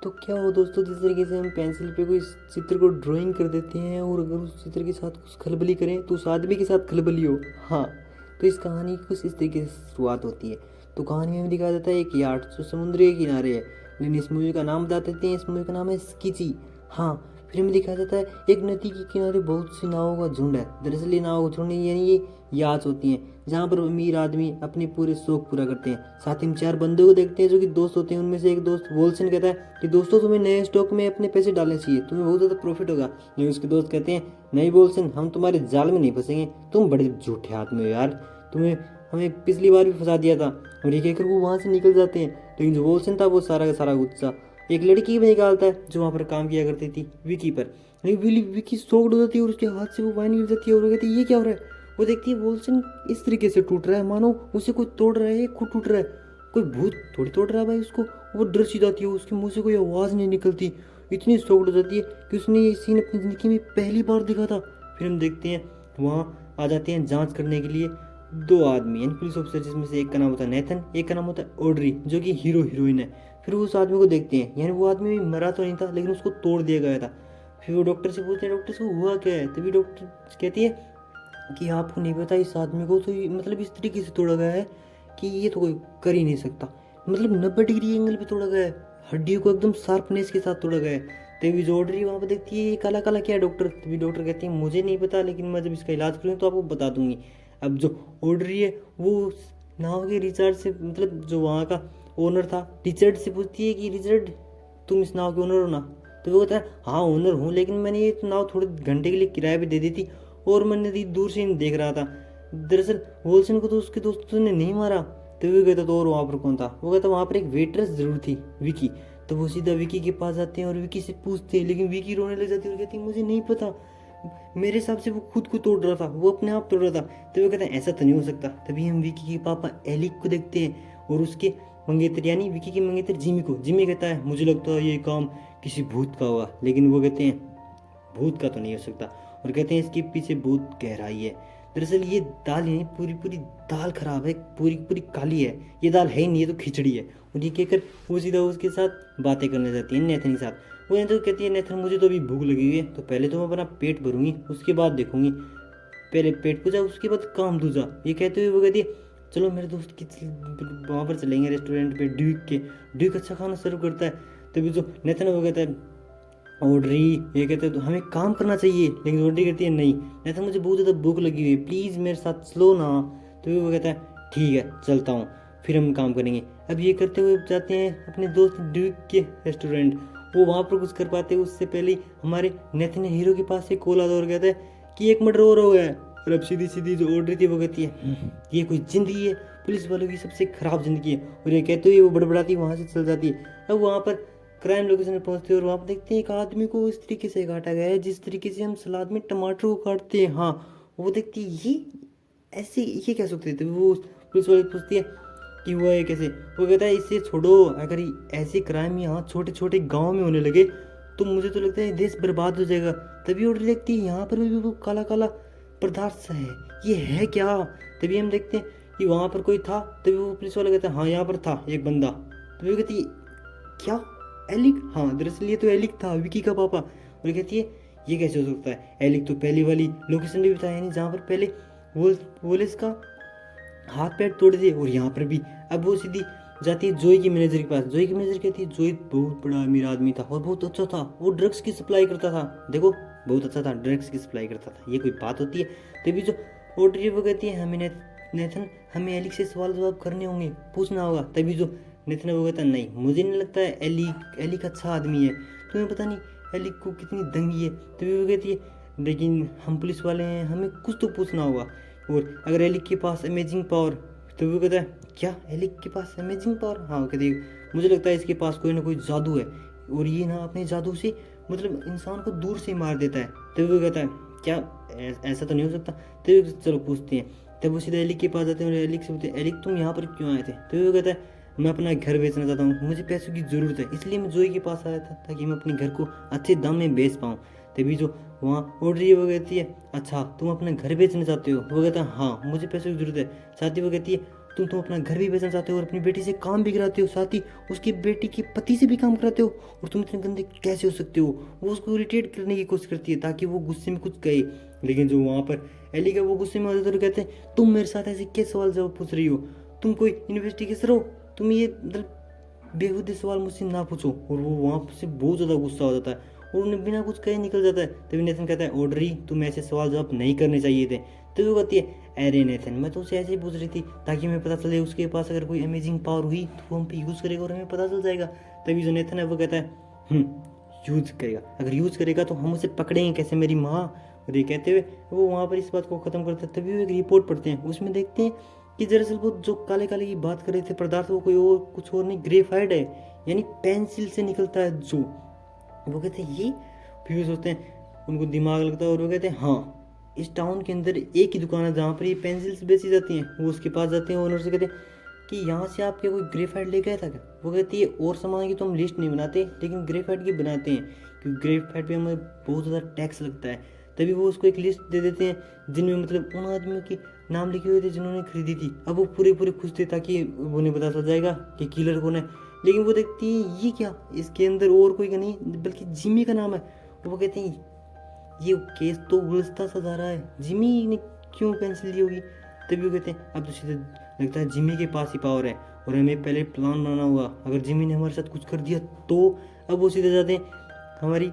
तो क्या हो दोस्तों, जिस तरीके से हम पेंसिल पे कोई चित्र को ड्राइंग कर देते हैं और अगर उस चित्र के साथ कुछ खलबली करें तो उस आदमी के साथ खलबली हो। हाँ, तो इस कहानी की कुछ इस तरीके से शुरुआत होती है। तो कहानी में दिखाया जाता है एक यार्ड जो समुद्र के किनारे है, लेकिन इस मूवी का नाम बता देते हैं। इस मूवी का नाम है स्कीची। हाँ, फिर हमें दिखाया जाता है एक नदी के किनारे बहुत सी नावों का झुंड है। दरअसल ये नावों का झुंड यानी ये याच होती हैं, जहाँ पर अमीर आदमी अपने पूरे शौक पूरा करते हैं। साथ ही हम चार बंदों को देखते हैं जो कि दोस्त होते हैं। उनमें से एक दोस्त वोल्सन कहता है कि दोस्तों तुम्हें नए स्टॉक में अपने पैसे डालने चाहिए, तुम्हें बहुत ज़्यादा प्रॉफिट होगा। लेकिन उसके दोस्त कहते हैं नहीं वोल्सन, हम तुम्हारे जाल में नहीं फंसेंगे, तुम बड़े झूठे आदमी हो यार, तुम्हें हमें पिछली बार भी फंसा दिया था। और ये कहकर वो वहाँ से निकल जाते हैं। लेकिन जो वोल्सन था वो सारा का सारा गुस्सा एक लड़की में निकालता है जो वहाँ पर काम किया करती थी, विकी पर। लेकिन विकी शॉक्ड हो जाती है और उसके हाथ से वो वाइन गिर जाती है और वो कहती है ये क्या हो रहा है। वो देखती है वोल्सन इस तरीके से टूट रहा है मानो उसे कोई तोड़ रहा है, खुद टूट रहा है, कोई भूत थोड़ी तोड़ रहा है भाई उसको। वो डर सी जाती है, उसके मुंह से कोई आवाज़ नहीं निकलती। इतनी शॉक्ड हो जाती है कि उसने ये सीन अपनी ज़िंदगी में पहली बार देखा था। फिर हम देखते हैं वहाँ आ जाते हैं जांच करने के लिए दो आदमी यानी पुलिस ऑफिसर, जिसमें से एक का नाम होता है नेथन, एक का नाम होता है ऑड्री जो कि हीरो हीरोइन है। फिर वो उस आदमी को देखते हैं, यानी वो आदमी मरा तो नहीं था लेकिन उसको तोड़ दिया गया था। फिर वो डॉक्टर से पूछते हैं डॉक्टर से हुआ क्या है। तभी डॉक्टर कहती है कि आपको नहीं पता इस आदमी को तो मतलब इस तरीके से तोड़ा गया है कि ये तो कोई कर ही नहीं सकता। मतलब 90 डिग्री एंगल पे तोड़ा गया है, हड्डियों को एकदम शार्पनेस के साथ तोड़ा गया है। तभी जो ऑर्डरी वहाँ पर देखती है ये काला काला क्या है डॉक्टर। तभी डॉक्टर कहती है मुझे नहीं पता, लेकिन मैं जब इसका इलाज करूँगी तो आपको बता दूंगी। अब जो ऑर्डरी है वो नाव के रिचार्ड से, मतलब जो वहाँ का ओनर था रिचर्ड से पूछती है कि रिचर्ड तुम इस नाव के ओनर हो ना। तो वो कहता है हाँ ओनर हूँ, लेकिन मैंने ये नाव थोड़े घंटे के लिए किराए पे दे दी थी और मैं नदी दूर से ही देख रहा था। दरअसल वोल्सन को तो उसके दोस्तों ने नहीं मारा। तो वो कहता तो और वहाँ पर कौन था। वो कहता वहाँ पर एक वेट्रेस जरूर थी, विकी। तो वो सीधा विकी के पास जाते हैं और विकी से पूछते हैं, लेकिन विकी रोने लग जाती है और कहती है मुझे नहीं पता, मेरे हिसाब से वो खुद को तोड़ रहा था, वो अपने आप तोड़ रहा था। तो वो कहते हैं ऐसा तो नहीं हो सकता। तभी हम विकी के पापा एलिक को देखते हैं और उसके मंगेतर यानी विकी के मंगेतर जिमी को। जिमी कहता है मुझे लगता है ये काम किसी भूत का होगा, लेकिन वो कहते हैं भूत का तो नहीं हो सकता और कहते हैं इसके पीछे बहुत गहराई है। दरअसल ये दाल है पूरी पूरी दाल खराब है, पूरी पूरी काली है, ये दाल है ही नहीं, ये तो खिचड़ी है। और ये कहकर वो सीधा उसके साथ बातें करने जाती है नेथन के साथ। वो नेथन कहती है नेथन मुझे तो अभी भूख लगी हुई है, तो पहले तो मैं अपना पेट भरूंगी उसके बाद देखूंगी, पहले पेट पूजा उसके बाद काम दूजा। ये कहते हुए वो कहती है चलो मेरे दोस्त की वहाँ पर चलेंगे रेस्टोरेंट पे, ड्यूक के। ड्यूक अच्छा खाना सर्व करता है। तभी जो नेथन वो कहता है ऑड्री, ये कहते हैं तो हमें काम करना चाहिए, लेकिन ऑड्री कहती है नहीं नेथन मुझे बहुत ज़्यादा भूख लगी हुई है, प्लीज़ मेरे साथ स्लो ना। तो वो कहता है ठीक है चलता हूँ, फिर हम काम करेंगे। अब ये करते हुए जाते हैं अपने दोस्त ड्यूक के रेस्टोरेंट। वो वहाँ पर कुछ कर पाते उससे पहले ही हमारे नेथन हीरो के पास से कॉल आता और कहता है कि एक मर्डर और हो गया है। और अब सीधी सीधी जो ऑड्री थी वो कहती है ये कोई ज़िंदगी है, पुलिस वालों की सबसे ख़राब ज़िंदगी है। और ये कहते हुए वो बड़बड़ाती वहाँ से चल जाती है। अब वहाँ पर क्राइम लोकेशन में पहुंचते हैं और वहाँ पर देखते हैं एक आदमी को इस तरीके से काटा गया है जिस तरीके से हम सलाद में टमाटर को काटते हैं। हाँ, वो देखती है ये ऐसे ये क्या सकते थे। वो पुलिस वाले पूछती है कि वो है कैसे। वो कहता है इसे छोड़ो, अगर ऐसे क्राइम यहाँ छोटे छोटे गाँव में होने लगे तो मुझे तो लगता है देश बर्बाद हो जाएगा। तभी ऑर्डर देखती है यहाँ पर भी वो काला काला पदार्थ सा है, ये है क्या। तभी हम देखते हैं कि वहाँ पर कोई था। तभी वो पुलिस वाले कहते हैं हाँ यहाँ पर था एक बंदा। तभी वो कहती है क्या एलिक। हाँ, दरअसल ये तो एलिक था, विकी का पापा। और कहती है ये कैसे हो सकता है, एलिक तो पहली वाली लोकेशन भी बताया यानी जहाँ पर पहले वोलिस का हाथ पैर तोड़ दिए, और यहाँ पर भी। अब वो सीधी जाती है जोई की मैनेजर के पास। जोई की मैनेजर कहती है जोई बहुत बड़ा अमीर आदमी था और बहुत अच्छा था, वो ड्रग्स की सप्लाई करता था, देखो बहुत अच्छा था, ड्रग्स की सप्लाई करता था, ये कोई बात होती है। तभी जो ऑर्डर वो कहती है हमें नेथन हमें एलिक से सवाल जवाब करने होंगे, पूछना होगा। तभी जो नेथन वो कहता नहीं मुझे नहीं लगता है एलिक अच्छा आदमी है, तुम्हें पता नहीं एलिक को कितनी दंगी है। तभी वो कहती है लेकिन हम पुलिस वाले हैं, हमें कुछ तो पूछना होगा, और अगर एलिक के पास अमेजिंग पावर। तो वो कहता है क्या एलिक के पास अमेजिंग पावर। हाँ, वो कहती है मुझे लगता है इसके पास कोई ना कोई जादू है और ये ना अपने जादू से मतलब इंसान को दूर से मार देता है। तभी वो कहता है क्या ऐसा तो नहीं हो सकता। तभी चलो पूछते हैं। तब वो सीधा एलिक के पास जाते हैं और एलिक से पूछते हैं एलिक तुम यहाँ पर क्यों आए थे। तो वो कहता है मैं अपना घर बेचना चाहता हूँ, मुझे पैसों की ज़रूरत है, इसलिए मैं जोई के पास आया था ताकि मैं अपने घर को अच्छे दाम में बेच पाऊँ। तभी जो वहाँ ऑर्डर है वो कहती है अच्छा तुम अपना घर बेचना चाहते हो। वो कहता है हाँ मुझे पैसों की ज़रूरत है। साथ ही वो कहती है तुम अपना घर भी बेचना चाहते हो और अपनी बेटी से काम भी कराते हो, साथ ही उसकी बेटी के पति से भी काम कराते हो, और तुम इतने गंदे कैसे हो सकते हो। वो उसको इरिटेट करने की कोशिश करती है ताकि वो गुस्से में कुछ कहे, लेकिन जो वहाँ पर एली का वो गुस्से में आ जाता है और कहते हैं तुम मेरे साथ ऐसे क्या सवाल जवाब पूछ रही हो, तुम कोई इन्वेस्टिगेटर हो, तुम ये बेहुदे सवाल मुझसे ना पूछो। और वो वहाँ से बहुत ज़्यादा गुस्सा हो जाता है और उन्हें बिना कुछ कहे निकल जाता है। तभी नेथन कहता है ऑड्री तुम ऐसे सवाल जवाब नहीं करने चाहिए थे। तो वो कहती है अरे नेथन मैं तो उसे ऐसे ही पूछ रही थी ताकि हमें पता चले उसके पास अगर कोई अमेजिंग पावर हुई तो वो हम पे यूज़ करेगा और हमें पता चल जाएगा। तभी जो नेथन है वो कहता है यूज़ करेगा, अगर यूज़ करेगा तो हम उसे पकड़ेंगे कैसे मेरी माँ। और ये कहते हुए वो वहाँ पर इस बात को ख़त्म करते हैं। तभी वो एक रिपोर्ट पढ़ते हैं, उसमें देखते हैं कि दरअसल वो जो काले काले की बात कर रहे थे पदार्थ वो कोई और कुछ और नहीं ग्रेफाइट है, यानी पेंसिल से निकलता है जो। वो कहते हैं ये, फिर वो सोचते हैं उनको दिमाग लगता है और वो कहते हैं हाँ इस टाउन के अंदर एक ही दुकान है जहाँ पर ये पेंसिल्स बेची जाती हैं। वो उसके पास जाते हैं, ओनर से कहते हैं कि यहाँ से आप क्या कोई ग्रेफाइट ले गया था क्या। वो कहती है और सामान की तो हम लिस्ट नहीं बनाते लेकिन ग्रेफाइट की बनाते हैं क्योंकि ग्रेफाइट पे हमें बहुत ज़्यादा टैक्स लगता है। तभी वो उसको एक लिस्ट दे देते हैं जिनमें मतलब उन आदमियों के नाम लिखे हुए थे जिन्होंने खरीदी थी। अब वो पूरे खुश थे ताकि उन्हें पता चल जाएगा कि किलर कौन है। लेकिन वो देखती है ये क्या, इसके अंदर और कोई का नहीं बल्कि जिमी का नाम है। वो कहते हैं ये केस तो उलझता सा जा रहा है, जिमी ने क्यों पेंसिल ली होगी। तभी वो कहते हैं अब तो सीधे लगता है जिमी के पास ही पावर है और हमें पहले प्लान बनाना होगा, अगर जिमी ने हमारे साथ कुछ कर दिया तो। अब वो सीधे जाते हैं हमारी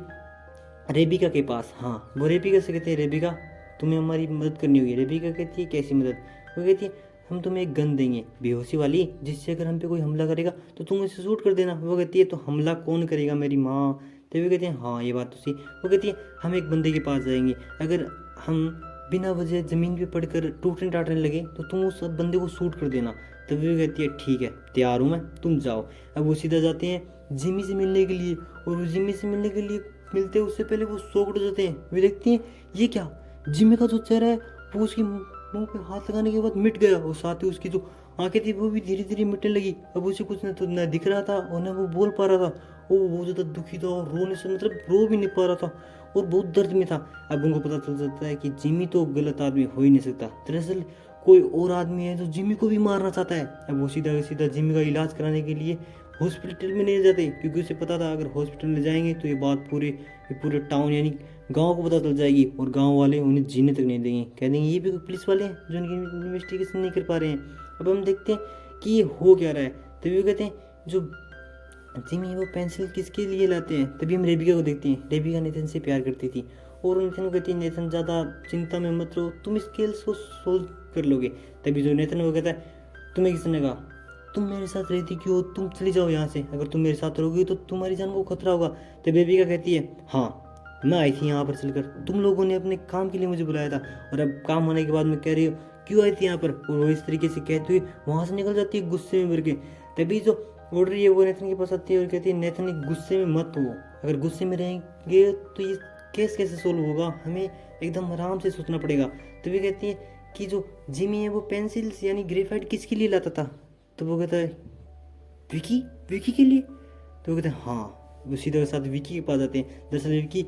रेबिका के पास। हाँ वो रेबिका से कहते हैं रेबिका तुम्हें हमारी मदद करनी होगी। रेबिका कहती है कैसी मदद। वो कहती है हम तुम्हें एक गन देंगे बेहोशी वाली, जिससे अगर हम पे कोई हमला करेगा तो तुम इसे शूट कर देना। वो कहती है तो हमला कौन करेगा मेरी माँ। तो वो कहते हैं हाँ ये बात तो सही। वो कहती है हम एक बंदे के पास जाएंगे, अगर हम बिना वजह ज़मीन पे पड़कर टूटने टाटने लगे तो तुम उस बंदे को शूट कर देना। तभी वो कहती है ठीक है तैयार हूँ मैं, तुम जाओ। अब वो सीधा जाते हैं जिमी से मिलने के लिए, और वो जिमी से मिलने के लिए मिलते उससे पहले वो शॉक्ड हो जाते हैं। वे देखती हैं ये क्या, जिमी का जो चेहरा है वो उसकी मुंह पे हाथ लगाने के बाद मिट गया और साथ ही उसकी जो आंखें थी वो भी धीरे धीरे मिटने लगी। अब उसे कुछ न दिख रहा था और न वो बोल पा रहा था। वो बहुत ज़्यादा दुखी था और रोने से मतलब रो भी नहीं पा रहा था और बहुत दर्द में था। अब उनको पता चल जाता है कि जिमी तो गलत आदमी हो ही नहीं सकता, दरअसल कोई और आदमी है जो जिमी को भी मारना चाहता है। अब वो सीधा सीधा जिमी का इलाज कराने के लिए हॉस्पिटल में ले जाते क्योंकि उसे पता था अगर हॉस्पिटल में जाएंगे तो ये बात पूरे टाउन यानी गांव को पता चल जाएगी और गांव वाले उन्हें जीने तक नहीं देंगे, कह देंगे ये भी पुलिस वाले हैं जो उनकी इन्वेस्टिगेशन नहीं कर पा रहे हैं। अब हम देखते हैं कि ये हो क्या रहा है। तभी वो कहते हैं जो जिमी वो पेंसिल किसके लिए लाते हैं। तभी हम रेबिका को देखते हैं। रेबिका नेथन से प्यार करती थी और नेथन को कहती है नेथन ज़्यादा चिंता में मत रहो, तुम इस केस को सोल्व कर लोगे। तभी जो नेथन वो कहता है तुम्हें किसने कहा तुम मेरे साथ रहती क्यों, तुम चली जाओ यहाँ से, अगर तुम मेरे साथ रहोगी तो तुम्हारी जान को खतरा होगा। तो रेबिका कहती है हाँ मैं आई थी यहाँ पर चलकर, तुम लोगों ने अपने काम के लिए मुझे बुलाया था और अब काम होने के बाद मैं कह रही हूँ क्यों आई थी यहाँ पर। और वो इस तरीके से कहती हुई वहाँ से निकल जाती है गुस्से में भर के। तभी जो ऑर्डर है वो नेथन के पास आती है और कहती है नेथन गुस्से में मत हो, अगर गुस्से में रहेंगे तो ये केस कैसे सोल्व होगा, हमें एकदम आराम से सोचना पड़ेगा। तो वे कहती है कि जो जिमी है वो पेंसिल्स यानी ग्रेफाइट किसके लिए लाता था। तो वो कहता है विकी के लिए। तो वो कहते हैं हाँ। वो सीधे साथ विकी के पास आते हैं। दरअसल विकी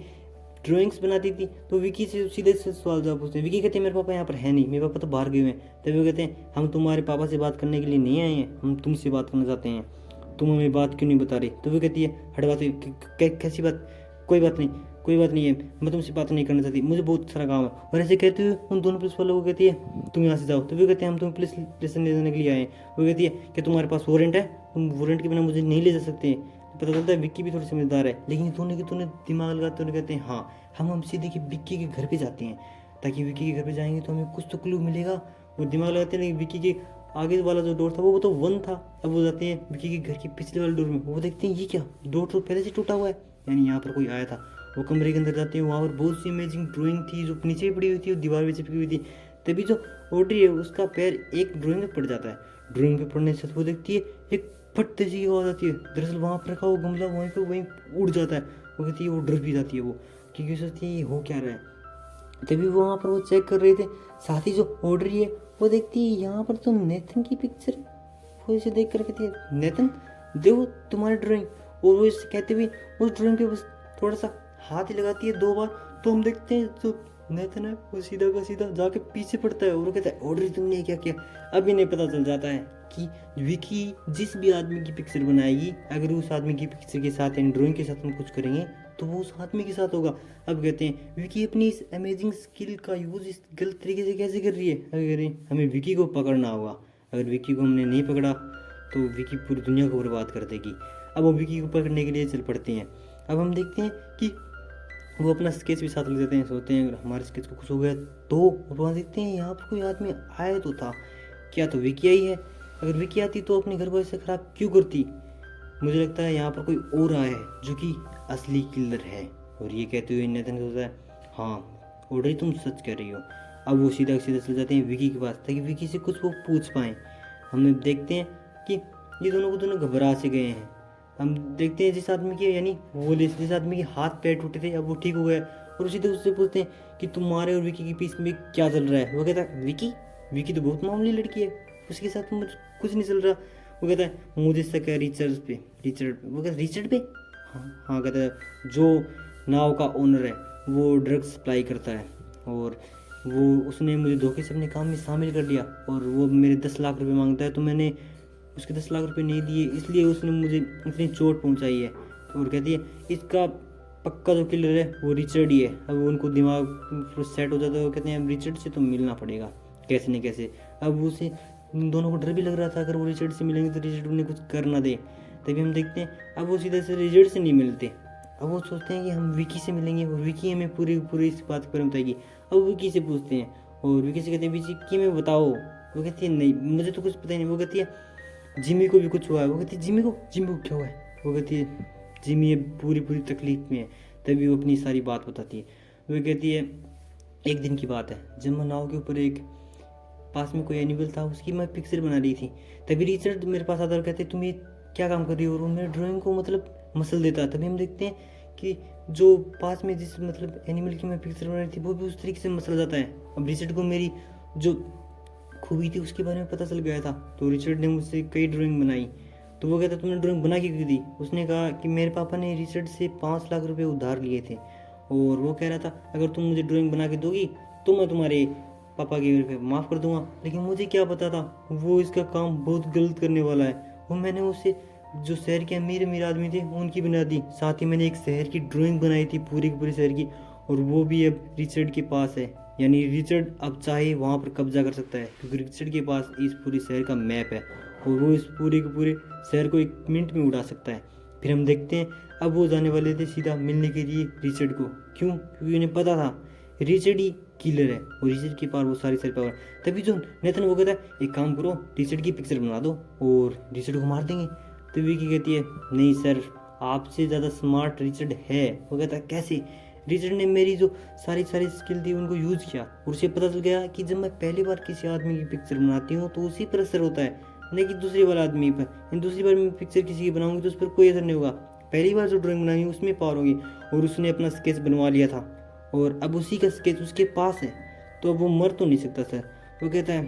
ड्राइंग्स बनाती थी तो विकी से सीधे से सवाल जवाब पूछते हैं। विकी कहते हैं मेरे पापा यहाँ पर है नहीं, मेरे पापा तो बाहर गए हुए हैं। तभी वो कहते हैं हम तुम्हारे पापा से बात करने के लिए नहीं आए हैं, हम तुमसे बात करना चाहते हैं, तुम हमें बात क्यों नहीं बता रही। तो वो कहती है हट बात, कैसी बात, कोई बात नहीं है, मैं तुमसे बात नहीं करना चाहती, मुझे बहुत सारा काम है। और ऐसे कहते हुए उन दोनों पुलिस वालों को कहती है तुम यहाँ से जाओ। तो वो कहते हैं हम तुम्हें पुलिस स्टेशन ले जाने के लिए आए हैं। वो कहती है कि तुम्हारे पास वारंट है, तुम वारंट के बिना मुझे नहीं ले जा सकते। पता चलता है विक्की भी थोड़ी समझदार है, लेकिन तूने दिमाग लगाते हुए कहते हैं हाँ हम सीधे कि विक्की के घर पे जाते हैं, ताकि विक्की के घर पे जाएंगे तो हमें कुछ तो क्लू मिलेगा। वो दिमाग लगाते हैं विक्की के आगे वाला जो डोर था वो तो 1 था। अब वो जाते हैं विक्की के घर के पिछले वाले डोर में, वो देखते हैं ये क्या, डोर तो पहले से टूटा हुआ है, यानी यहाँ पर कोई आया था। वो कमरे के अंदर जाते हैं, वहाँ पर बहुत सी अमेजिंग ड्राइंग थी जो नीचे पड़ी हुई थी, दीवार पे चिपकी हुई थी। तभी जो ऑड्री है उसका पैर एक ड्राइंग में पड़ जाता है। ड्राइंग पे पड़ने से वो देखती है एक फट तेजी की आवाज़ आती है। दरअसल वहाँ पर रखा वो गमला वहीं उड़ जाता है। वो कहती है वो डर भी जाती है वो, क्योंकि सोचती है ये हो क्या रहा है। तभी वहाँ पर वो चेक कर रहे थे, साथ ही जो ऑड्री है वो देखती है यहाँ पर तो नेथन की पिक्चर। वो इसे देख कर कहती है नेथन देखो तुम्हारी ड्राइंग। और वो इसे कहते हुए उस ड्राइंग पे बस थोड़ा सा हाथ ही लगाती है 2 बार, तो हम देखते हैं जो नेथन है वो सीधा का सीधा जाके पीछे पड़ता है और वो कहता है ऑड्री तुमने क्या किया। अब इन्हें पता चल जाता है कि विकी जिस भी आदमी की पिक्चर बनाएगी, अगर उस आदमी की पिक्चर के साथ एंड ड्राइंग के साथ हम कुछ करेंगे तो वो उस आदमी के साथ होगा। अब कहते हैं विकी अपनी इस अमेजिंग स्किल का यूज़ इस गलत तरीके से कैसे कर रही है। अगर हमें विकी को पकड़ना होगा, अगर विकी को हमने नहीं पकड़ा तो विकी पूरी दुनिया को बर्बाद कर देगी। अब वो विकी को पकड़ने के लिए चल पड़ते हैं। अब हम देखते हैं कि वो अपना स्केच भी साथ ले देते हैं, सोचते हैं अगर हमारे स्केच को कुछ हो गया तो। वहाँ देखते हैं यहाँ पर कोई आदमी आया तो था, क्या तो विकी आई है। अगर विकी आती तो अपने घर को ऐसे ख़राब क्यों करती। मुझे लगता है यहाँ पर कोई और आया है जो कि असली किलर है। और ये कहते हुए नेथन सोचता है हाँ ऑड्री तुम सच कह रही हो। अब वो सीधा सीधा चले जाते हैं विकी के पास ताकि विकी से कुछ वो पूछ पाएँ। हम देखते हैं कि ये दोनों घबरा से गए हैं। हम देखते हैं जिस आदमी के यानी वो जिस आदमी के हाथ पैर टूटे थे अब वो ठीक हो गया। और उसी तरह उससे पूछते हैं कि तुम्हारे और विकी के बीच में क्या चल रहा है। वो कहता है विकी तो बहुत मामूली लड़की है, उसके साथ मुझे कुछ नहीं चल रहा। वो कहता है मुझे शक है रिचर्ड पे। वो कहता है रिचर्ड पे? हाँ कहता है जो नाव का ओनर है वो ड्रग्स सप्लाई करता है और वो उसने मुझे धोखे से अपने काम में शामिल कर लिया और वो मेरे 10 लाख रुपए मांगता है तो मैंने उसके 10 लाख रुपए नहीं दिए, इसलिए उसने मुझे इतनी चोट पहुंचाई है। और कहती है इसका पक्का जो किलर है वो रिचर्ड ही है। अब उनको दिमाग सेट हो जाता है। वो कहते हैं रिचर्ड से तो मिलना पड़ेगा कैसे न कैसे। अब उसे दोनों को डर भी लग रहा था अगर वो रिचर्ड से मिलेंगे तो रिचर्ड उन्हें कुछ कर ना दे। तभी हम देखते हैं अब वो सीधे से रिचर्ड से नहीं मिलते। अब वो सोचते हैं कि हम विकी से मिलेंगे और विकी हमें पूरी इस बात पर बताएगी। अब विकी से पूछते हैं और विकी से कहते हैं विकी में बताओ। वो कहती है नहीं मुझे तो कुछ पता ही नहीं। वो कहती है जिमी को भी कुछ हुआ है। वो कहती है जिमी को क्या हुआ है। वो कहती है जिमी पूरी तकलीफ में है। तभी वो अपनी सारी बात बताती है। वो कहती है एक दिन की बात है जब मैं नाव के ऊपर एक पास में कोई एनिमल था उसकी मैं पिक्चर बना रही थी। तभी रिचर्ड मेरे पास आता और कहते तुम ये क्या काम कर रही हो और वो मेरे ड्राइंग को मतलब मसल देता। तभी हम देखते हैं कि जो पास में जिस मतलब एनिमल की मैं पिक्चर बना रही थी वो भी उस तरीके से मसल जाता है। अब रिचर्ड को मेरी जो खूबी थी उसके बारे में पता चल गया था तो रिचर्ड ने मुझसे कई ड्राइंग बनाई। तो वो कहता तुमने ड्राइंग बना के क्यों दी। उसने कहा कि मेरे पापा ने रिचर्ड से 5 लाख रुपए उधार लिए थे और वो कह रहा था अगर तुम मुझे ड्राइंग बना के दोगी तो मैं तुम्हारे पापा के माफ़ कर दूंगा। लेकिन मुझे क्या पता था वो इसका काम बहुत गलत करने वाला है। वो मैंने उससे जो शहर के अमीर आदमी थे उनकी बना दी। साथ ही मैंने एक शहर की ड्राइंग बनाई थी पूरी की पूरी शहर की और वो भी अब रिचर्ड के पास है। यानी रिचर्ड अब चाहे वहाँ पर कब्जा कर सकता है क्योंकि रिचर्ड के पास इस पूरी शहर का मैप है और वो इस पूरे के पूरे शहर को 1 मिनट में उड़ा सकता है। फिर हम देखते हैं अब वो जाने वाले थे सीधा मिलने के लिए रिचर्ड को। क्यों? क्योंकि उन्हें पता था रिचर्ड ही किलर है और रिचर्ड के पास वो सारी पावर। तभी जो नेथन वो कहता है एक काम करो रिचर्ड की पिक्चर बना दो और रिचर्ड को मार देंगे। तो विकी कहती है नहीं सर आपसे ज़्यादा स्मार्ट रिचर्ड है। वो कहता है कैसे। रिचर्ड ने मेरी जो सारी स्किल थी उनको यूज़ किया और उसे पता चल गया कि जब मैं पहली बार किसी आदमी की पिक्चर बनाती हूँ तो उसी पर असर होता है नहीं कि दूसरी वाला आदमी पर। दूसरी बार मैं पिक्चर किसी की बनाऊंगी तो उस पर कोई असर नहीं होगा। पहली बार जो ड्राइंग बनाई उसमें पावर होगी। और उसने अपना स्केच बनवा लिया था और अब उसी का स्केच उसके पास है तो अब वो मर तो नहीं सकता सर। वो कहता है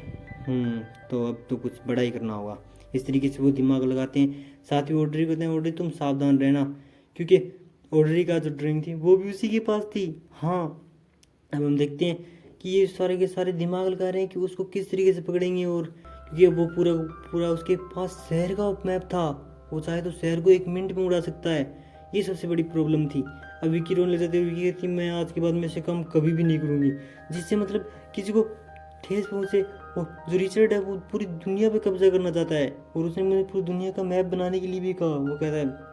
तो अब तो कुछ बड़ा ही करना होगा। इस तरीके से वो दिमाग लगाते हैं। साथ ही ऑड्री कहते हैं ऑड्री तुम सावधान रहना क्योंकि ऑड्री का जो ड्राइंग थी वो भी उसी के पास थी। हाँ अब हम देखते हैं कि ये सारे के सारे दिमाग लगा रहे हैं कि उसको किस तरीके से पकड़ेंगे। और क्योंकि वो पूरा उसके पास शहर का मैप था, वो चाहे तो शहर को 1 मिनट में उड़ा सकता है। ये सबसे बड़ी प्रॉब्लम थी। अब विकी रोने ले जाते हुए विकी कहती मैं आज के बाद में से काम कभी भी नहीं करूँगी जिससे मतलब किसी को ठेस पहुँचे। और जो रिचर्ड है वो पूरी दुनिया पे कब्जा करना चाहता है और उसने मुझे पूरी दुनिया का मैप बनाने के लिए भी कहा। वो कहता है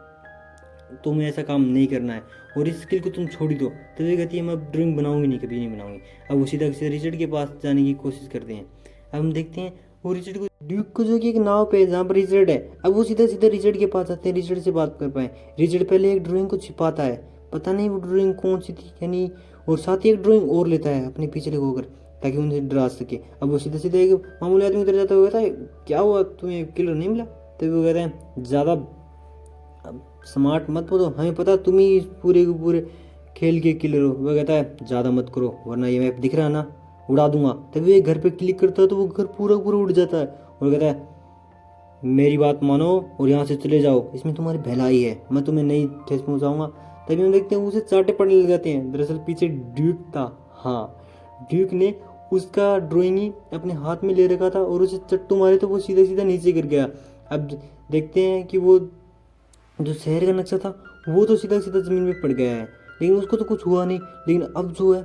तुम्हें ऐसा काम नहीं करना है और इस स्किल को तुम छोड़ ही दो। तो ये कहती है मैं अब ड्राइंग बनाऊंगी नहीं, कभी नहीं बनाऊंगी। अब वो सीधा रिचर्ड के पास जाने की कोशिश करते हैं। अब हम देखते हैं वो रिचर्ड को ड्यूक को जो कि एक नाव पे जहाँ पर रिचर्ड है। अब वो सीधा रिचर्ड के पास आते हैं रिचर्ड से बात कर पाए। रिचर्ड पहले एक ड्राइंग को छिपाता है, पता नहीं वो ड्राइंग कौन सी थी यानी, और साथ ही एक ड्राइंग और लेता है अपने पीछे लगोकर ताकि उन्हें डरा सके। अब वो सीधा एक मामूली आदमी उतर जाता हुआ कहता है क्या हुआ तुम्हें किलर नहीं मिला। तभी वो कहता है ज़्यादा स्मार्ट मत बोलो, हमें पता तुम ही पूरे के पूरे खेल के किलर हो। वो कहता है ज़्यादा मत करो वरना ये मैप दिख रहा है ना उड़ा दूंगा। तभी एक घर पे क्लिक करता है तो वो घर पूरा उड़ जाता है और कहता है मेरी बात मानो और यहाँ से चले जाओ, इसमें तुम्हारी भलाई है, मैं तुम्हें नहीं ठेस पहुँचाऊंगा। तभी हम देखते हैं उसे चाटे पड़ने लग जाते हैं। दरअसल पीछे ड्यूक था। हाँ ड्यूक ने उसका ड्राइंग ही अपने हाथ में ले रखा था और उसे चट्टू मारे तो वो सीधा सीधा नीचे गिर गया। अब देखते हैं कि वो जो शहर का नक्शा था वो तो सीधा सीधा ज़मीन में पड़ गया है, लेकिन उसको तो कुछ हुआ नहीं। लेकिन अब जो है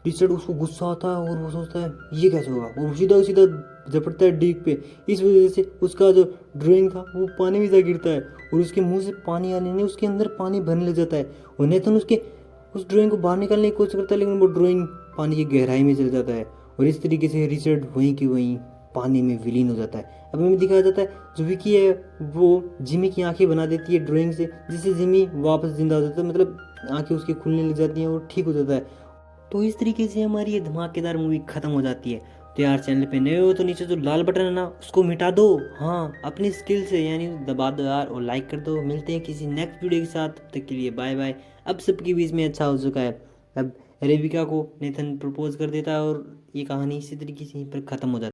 रिचर्ड, उसको गुस्सा आता है और वो सोचता है ये कैसे होगा, और सीधा सीधा झपटता है ड्यूक पे। इस वजह से उसका जो ड्राइंग था वो पानी में जा गिरता है और उसके मुंह से पानी आने ने उसके अंदर पानी भरने लग जाता है। और नेथन उसके उस ड्राइंग को बाहर निकालने की कोशिश करता है, लेकिन वो ड्राइंग पानी की गहराई में चल जाता है और इस तरीके से रिचर्ड वहीं की वहीं पानी में विलीन हो जाता है। अब हमें दिखाया जाता है जो विकी है वो जिमी की आंखें बना देती है ड्राइंग से, जिससे जिमी वापस जिंदा हो जाता है, मतलब आंखें उसकी खुलने लग जाती हैं और ठीक हो जाता है। तो इस तरीके से हमारी ये धमाकेदार मूवी खत्म हो जाती है। तो यार चैनल पे नए हो तो नीचे जो लाल बटन है ना उसको मिटा दो, हाँ अपनी स्किल से यानी दबा दो यार, और लाइक कर दो। मिलते हैं किसी नेक्स्ट वीडियो के साथ, तब तक के लिए बाय बाय। अब सबके बीच में अच्छा हो चुका है। अब रेबिका को नेथन प्रपोज कर देता है और ये कहानी इसी तरीके से यहीं पर खत्म हो जाती है।